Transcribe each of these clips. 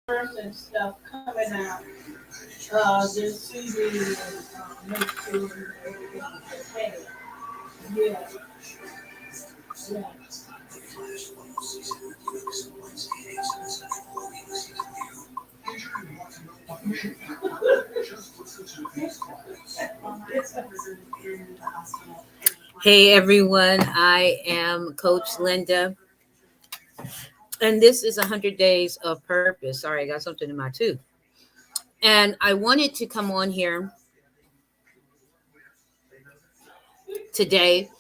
and stuff coming out. This CD make sure everything's okay. Yeah, yeah. Hey everyone, I am Coach Linda, and this is 100 Days of Purpose. Sorry, I got something in my tooth. And I wanted to come on here today.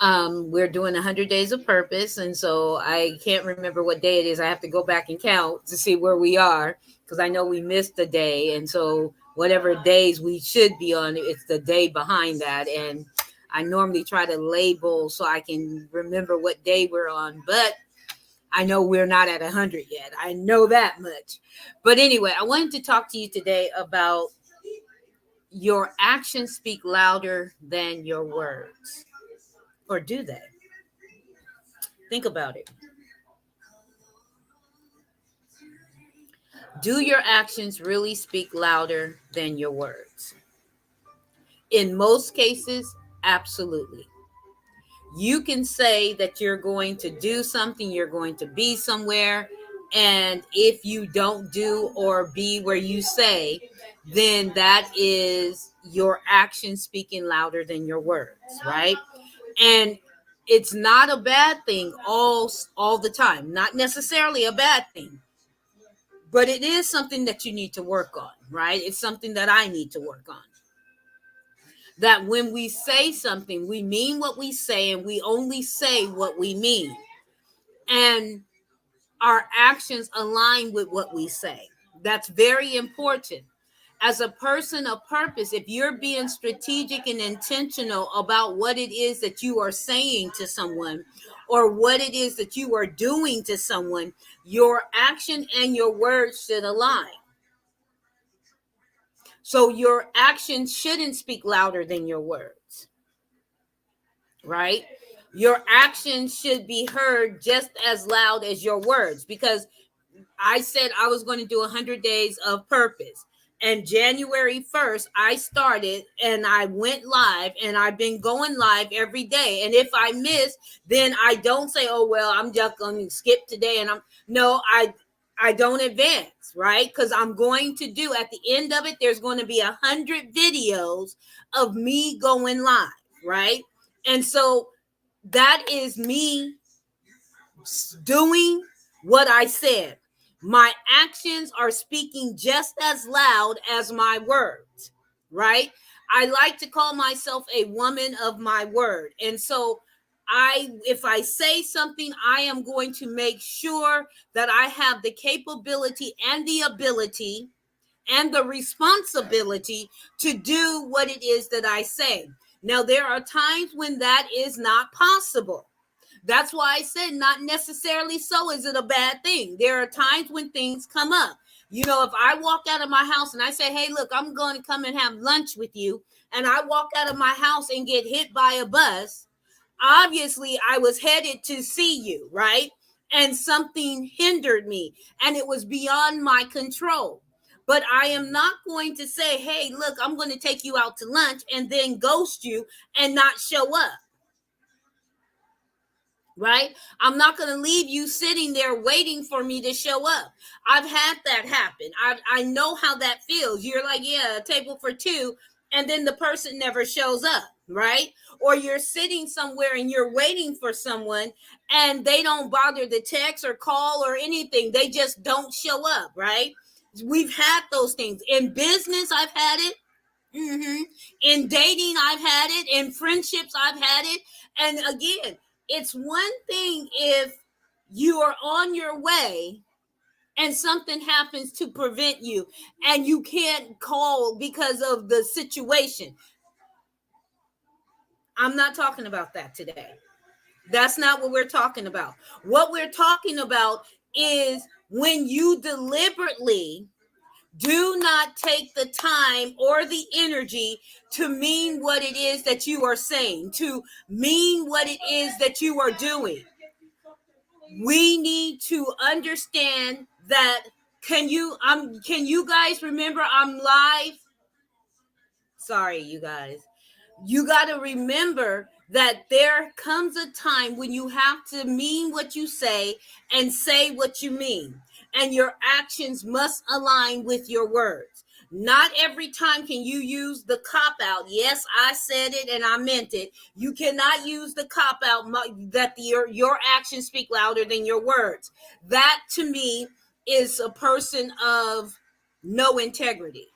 We're doing 100 Days of Purpose, and so I can't remember what day it is. I have to go back and count to see where we are because I know we missed a day, and so whatever days we should be on, it's the day behind that. And I normally try to label so I can remember what day we're on, but I know we're not at 100 yet. I know that much. But anyway, I wanted to talk to you today about your actions speak louder than your words. Or do they? Think about it. Do your actions really speak louder than your words? In most cases, absolutely. You can say that you're going to do something, you're going to be somewhere, and if you don't do or be where you say, then that is your action speaking louder than your words, right? And it's not a bad thing all the time, not necessarily a bad thing, but it is something that you need to work on, right? It's something that I need to work on. That when we say something, we mean what we say, and we only say what we mean. And our actions align with what we say. That's very important. As a person of purpose, if you're being strategic and intentional about what it is that you are saying to someone or what it is that you are doing to someone, your action and your words should align. So your actions shouldn't speak louder than your words, right? Your actions should be heard just as loud as your words, because I said I was going to do 100 days of purpose. And January 1st, I started and I went live, and I've been going live every day. And if I miss, then I don't say, oh, well, I'm just going to skip today. And I don't advance, right? Because I'm going to do, at the end of it, there's going to be 100 videos of me going live, right? And so that is me doing what I said. My actions are speaking just as loud as my words, right? I like to call myself a woman of my word. And so if I say something, I am going to make sure that I have the capability and the ability and the responsibility to do what it is that I say. Now, there are times when that is not possible. That's why I said not necessarily so is it a bad thing. There are times when things come up. You know, if I walk out of my house and I say, hey, look, I'm going to come and have lunch with you, and I walk out of my house and get hit by a bus, obviously I was headed to see you, right? And something hindered me, and it was beyond my control. But I am not going to say, hey, look, I'm going to take you out to lunch and then ghost you and not show up. Right? I'm not going to leave you sitting there waiting for me to show up. I've had that happen. I know how that feels. You're like, yeah, a table for two, and then the person never shows up, right? Or you're sitting somewhere and you're waiting for someone and they don't bother to text or call or anything. They just don't show up, right? We've had those things. In business, I've had it. In dating, I've had it. In friendships, I've had it. And again, it's one thing if you are on your way and something happens to prevent you and you can't call because of the situation. I'm not talking about that today. That's not what we're talking about. What we're talking about is when you deliberately do not take the time or the energy to mean what it is that you are saying, to mean what it is that you are doing. We need to understand that Can you guys remember I'm live? Sorry, you guys. You got to remember that there comes a time when you have to mean what you say and say what you mean. And your actions must align with your words. Not every time can you use the cop out. Yes, I said it and I meant it. You cannot use the cop out that your actions speak louder than your words. That to me is a person of no integrity,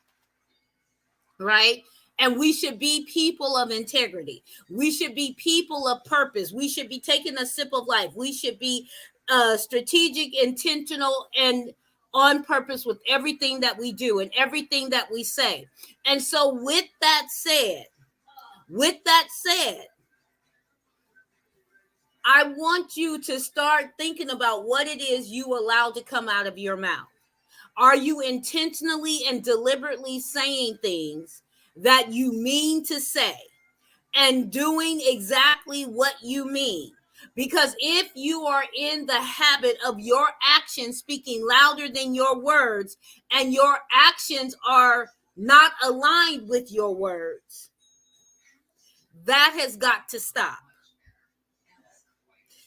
right? And we should be people of integrity. We should be people of purpose. We should be taking a sip of life. We should be strategic, intentional, and on purpose with everything that we do and everything that we say. And so with that said, I want you to start thinking about what it is you allow to come out of your mouth. Are you intentionally and deliberately saying things that you mean to say and doing exactly what you mean? Because if you are in the habit of your actions speaking louder than your words and your actions are not aligned with your words, that has got to stop.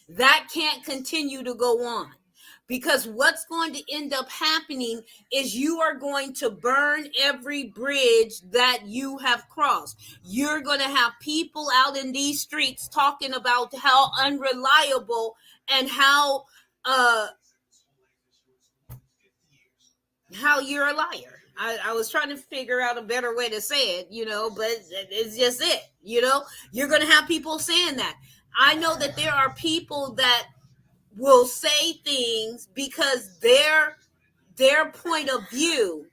That can't continue to go on. Because what's going to end up happening is you are going to burn every bridge that you have crossed. You're going to have people out in these streets talking about how unreliable and how you're a liar. I was trying to figure out a better way to say it, but it's just it. You're going to have people saying that. I know that there are people that will say things because their point of view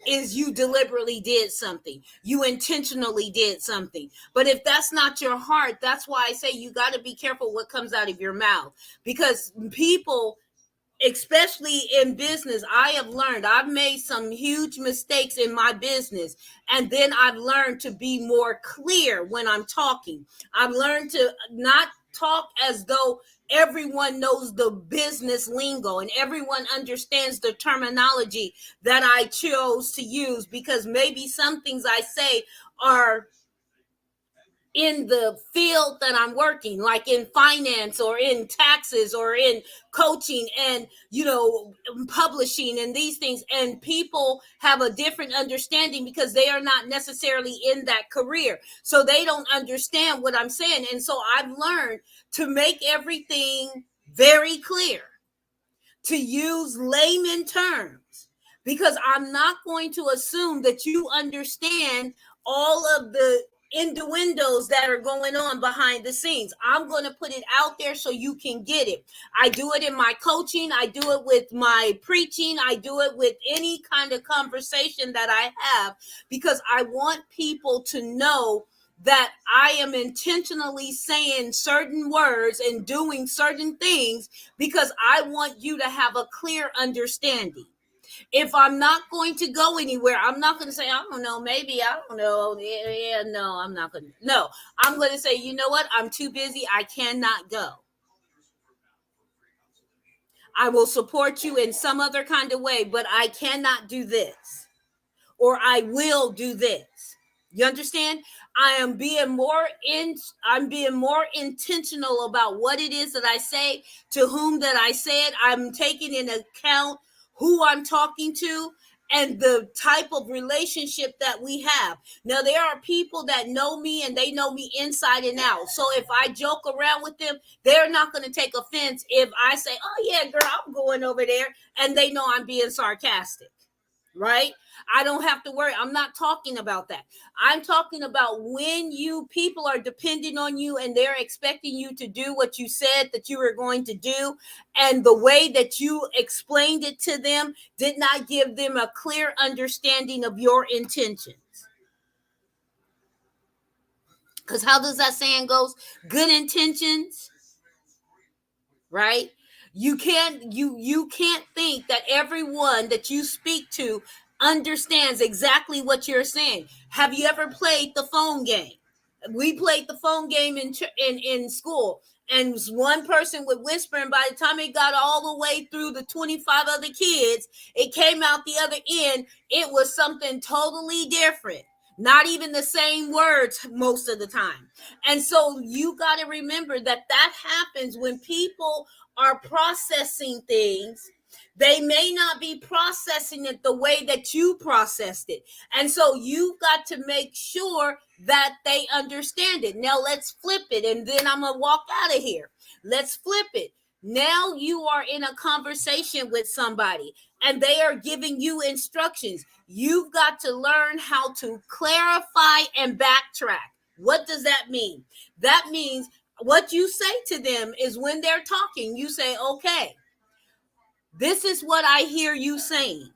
is you deliberately did something. You intentionally did something. But if that's not your heart, that's why I say you got to be careful what comes out of your mouth. Because people, especially in business, I've made some huge mistakes in my business. And then I've learned to be more clear when I'm talking. I've learned to not talk as though everyone knows the business lingo and everyone understands the terminology that I chose to use, because maybe some things I say are in the field that I'm working, like in finance or in taxes or in coaching and, publishing and these things. And people have a different understanding because they are not necessarily in that career. So they don't understand what I'm saying. And so I've learned to make everything very clear, to use layman terms, because I'm not going to assume that you understand all of the innuendos that are going on behind the scenes. I'm going to put it out there so you can get it. I do it in my coaching. I do it with my preaching. I do it with any kind of conversation that I have, because I want people to know that I am intentionally saying certain words and doing certain things because I want you to have a clear understanding. If I'm not going to go anywhere, I'm not going to say, I don't know, maybe, I don't know. Yeah, no, I'm not going to. No, I'm going to say, you know what? I'm too busy. I cannot go. I will support you in some other kind of way, but I cannot do this, or I will do this. You understand? I'm being more intentional about what it is that I say, to whom that I say it. I'm taking into account who I'm talking to and the type of relationship that we have. Now, there are people that know me and they know me inside and out. So if I joke around with them, they're not going to take offense if I say, oh yeah, girl, I'm going over there. And they know I'm being sarcastic. Right? I don't have to worry. I'm not talking about that. I'm talking about when people are depending on you and they're expecting you to do what you said that you were going to do, and the way that you explained it to them did not give them a clear understanding of your intentions. Because how does that saying goes? Good intentions, right? You can't think that everyone that you speak to understands exactly what you're saying. Have you ever played the phone game? We played the phone game in school. and one person would whisper, and by the time it got all the way through the 25 other kids, it came out the other end. It was something totally different. Not even the same words most of the time. And so you got to remember that happens when people are processing things. They may not be processing it the way that you processed it. And so you've got to make sure that they understand it. Now let's flip it, and then I'm going to walk out of here. Let's flip it. Now you are in a conversation with somebody and they are giving you instructions. You've got to learn how to clarify and backtrack. What does that mean? That means what you say to them is when they're talking, you say, okay, this is what I hear you saying.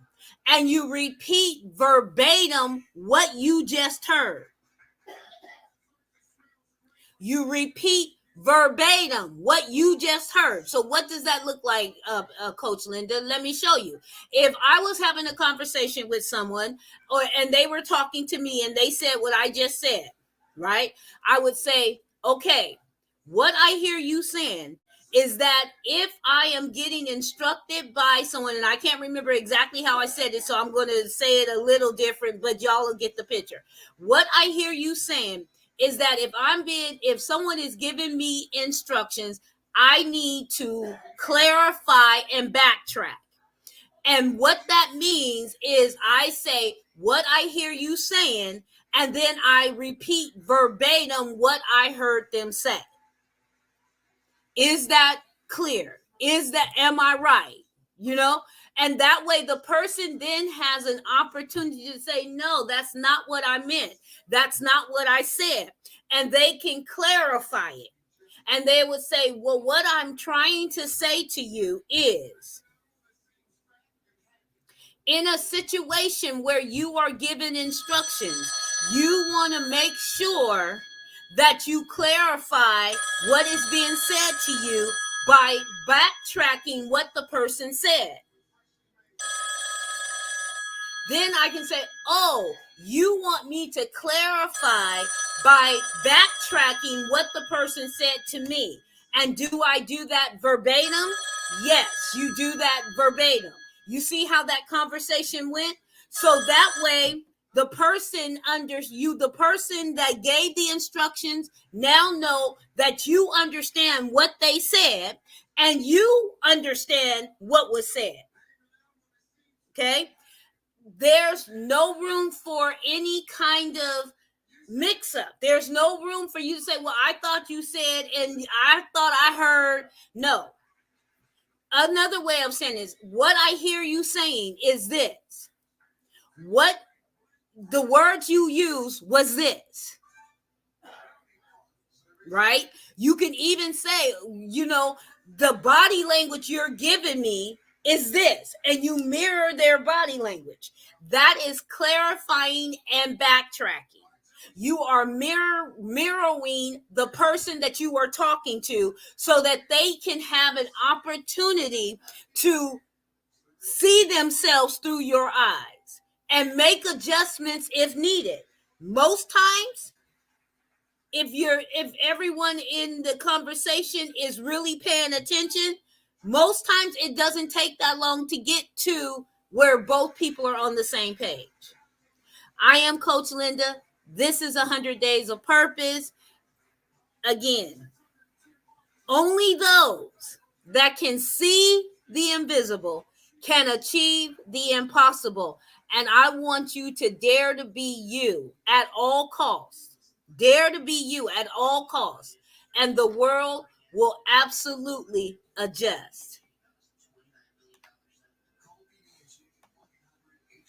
And you repeat verbatim what you just heard. You repeat verbatim what you just heard. So what does that look like, Coach Linda? Let me show you. If I was having a conversation with someone and they were talking to me and they said what I just said, right? I would say, okay, what I hear you saying is that if I am getting instructed by someone, and I can't remember exactly how I said it, so I'm going to say it a little different, but y'all will get the picture. What I hear you saying is that if someone is giving me instructions, I need to clarify and backtrack. And what that means is I say what I hear you saying, and then I repeat verbatim what I heard them say. Is that clear? Am I right? And that way the person then has an opportunity to say, no, that's not what I meant. That's not what I said. And they can clarify it. And they would say, well, what I'm trying to say to you is, in a situation where you are given instructions, you want to make sure that you clarify what is being said to you by backtracking what the person said. Then I can say, oh, you want me to clarify by backtracking what the person said to me. And do I do that verbatim? Yes, you do that verbatim. You see how that conversation went? So that way, the person that gave the instructions now know that you understand what they said and you understand what was said. Okay? There's no room for any kind of mix up. There's no room for you to say, well, I thought you said, and I thought I heard. No. Another way of saying is, what I hear you saying is this. What the words you use was this. Right? You can even say, the body language you're giving me is this, and you mirror their body language. That is clarifying and backtracking. You are mirroring the person that you are talking to so that they can have an opportunity to see themselves through your eyes and make adjustments if needed. Most times, if everyone in the conversation is really paying attention, most times it doesn't take that long to get to where both people are on the same page. I am Coach Linda. This is 100 Days of Purpose. Again, only those that can see the invisible can achieve the impossible. And I want you to dare to be you at all costs. Dare to be you at all costs. And the world will absolutely adjust.